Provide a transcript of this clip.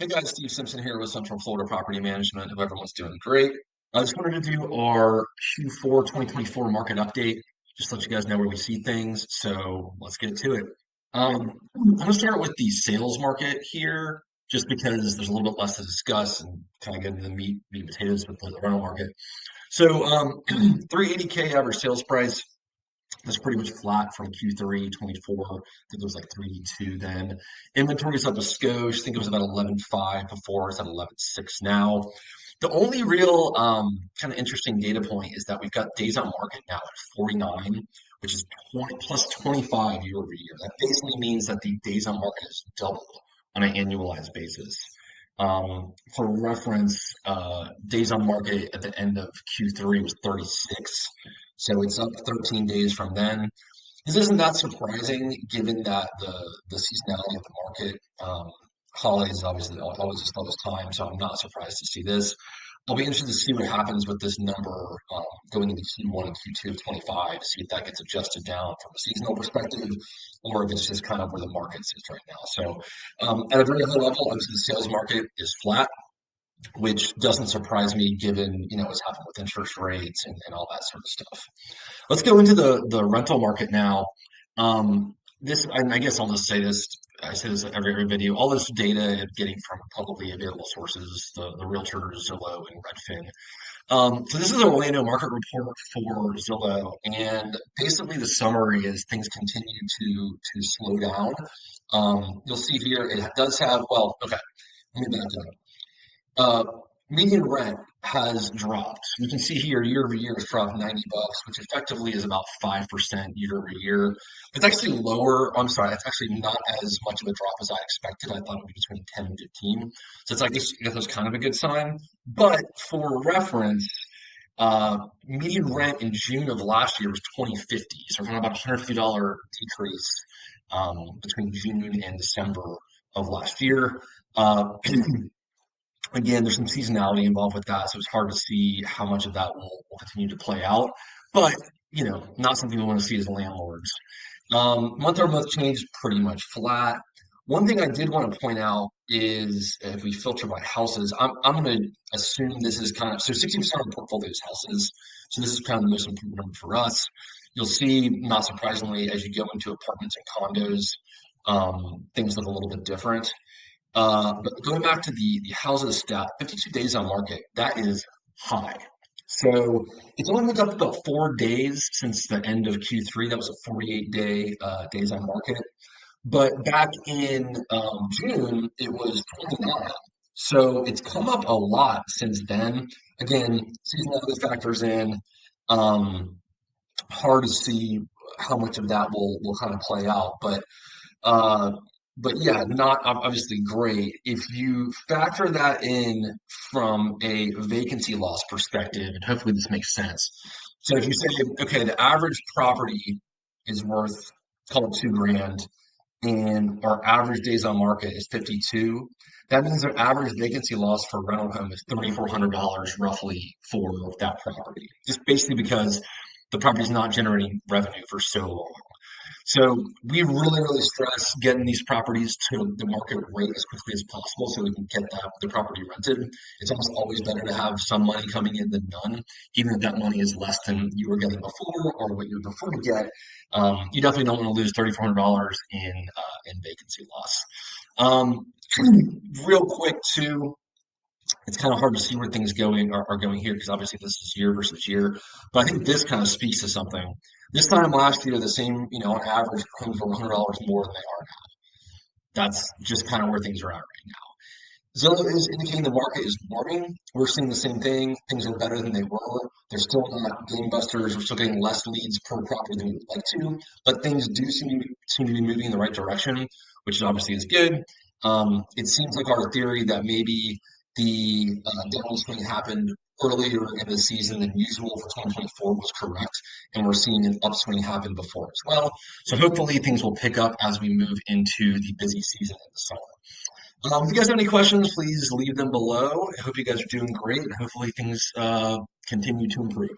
Hey guys, Steve Simpson here with Central Florida Property Management. Hope everyone's doing great. I just wanted to do our Q4 2024 market update, just to let you guys know where we see things. So let's get to it. I'm going to start with the sales market here, just because there's a little bit less to discuss and kind of get into the meat and potatoes with the rental market. So 380K average sales price. That's pretty much flat from Q3 24. I think it was like 382 then. Inventory's up a skosh. I think it was about 11.5 before. It's at 11.6 now. The only real kind of interesting data point is that we've got days on market now at 49, which is 20 plus 25 year over year. That basically means that the days on market is doubled on an annualized basis. For reference, days on market at the end of Q3 was 36. So it's up 13 days from then. This isn't that surprising given that the seasonality of the market. Holidays is obviously always a slowest time, so I'm not surprised to see this. I'll be interested to see what happens with this number going into Q1 and Q2 of 25, see if that gets adjusted down from a seasonal perspective, or if it's just kind of where the market sits right now. So, at a very high level, obviously the sales market is flat, which doesn't surprise me given what's happened with interest rates and all that sort of stuff. Let's go into the rental market now. This, and I guess I'll just say this. I say this every video. All this data I'm getting from publicly available sources, the realtors, Zillow, and Redfin. So this is a Orlando market report for Zillow, and basically the summary is things continue to slow down. You'll see here it does have, well, okay, let me back up. Uh, Median rent has dropped. You can see here year over year it's dropped $90, which effectively is about 5% year over year. It's actually lower. I'm sorry, it's actually not as much of a drop as I expected. I thought it would be between 10 and 15. So it's like this, I guess that's kind of a good sign. But for reference, median rent in June of last year was 2050. So we're talking about a $150 decrease between June and December of last year. Again, there's some seasonality involved with that, so it's hard to see how much of that will continue to play out. But, not something we want to see as landlords. Month over month change, pretty much flat. One thing I did want to point out is if we filter by houses, I'm going to assume this is kind of, so 60% of the portfolio is houses. So this is kind of the most important number for us. You'll see, not surprisingly, as you go into apartments and condos, things look a little bit different. But going back to the houses stat, 52 days on market, that is high. So it's only moved up about 4 days since the end of Q3. That was a 48-day days on market. But back in June, it was 29. So it's come up a lot since then. Again, seasonality factors in. Um, Hard to see how much of that will kind of play out, uh, but yeah, not obviously great. If you factor that in from a vacancy loss perspective, and hopefully this makes sense. So if you say, okay, the average property is worth, call it 2 grand, and our average days on market is 52, that means our average vacancy loss for rental home is $3,400 roughly for that property. Just basically because the property is not generating revenue for so long. So we really, really stress getting these properties to the market rate as quickly as possible so we can get the property rented. It's almost always better to have some money coming in than none, even if that money is less than you were getting before or what you prefer to get. You definitely don't want to lose $3,400 in vacancy loss. Um, Real quick too, it's kind of hard to see where things are going here because obviously this is year versus year. But I think this kind of speaks to something. This time last year, the same, on average, homes were $100 more than they are now. That's just kind of where things are at right now. Zillow is indicating the market is warming. We're seeing the same thing. Things are better than they were. They're still not gangbusters. We're still getting less leads per property than we would like to, but things do seem to be moving in the right direction, which obviously is good. It seems like our theory that maybe the downswing happened earlier in the season than usual for 2024 was correct, and we're seeing an upswing happen before as well. So hopefully things will pick up as we move into the busy season in the summer. If you guys have any questions, please leave them below. I hope you guys are doing great, and hopefully things continue to improve.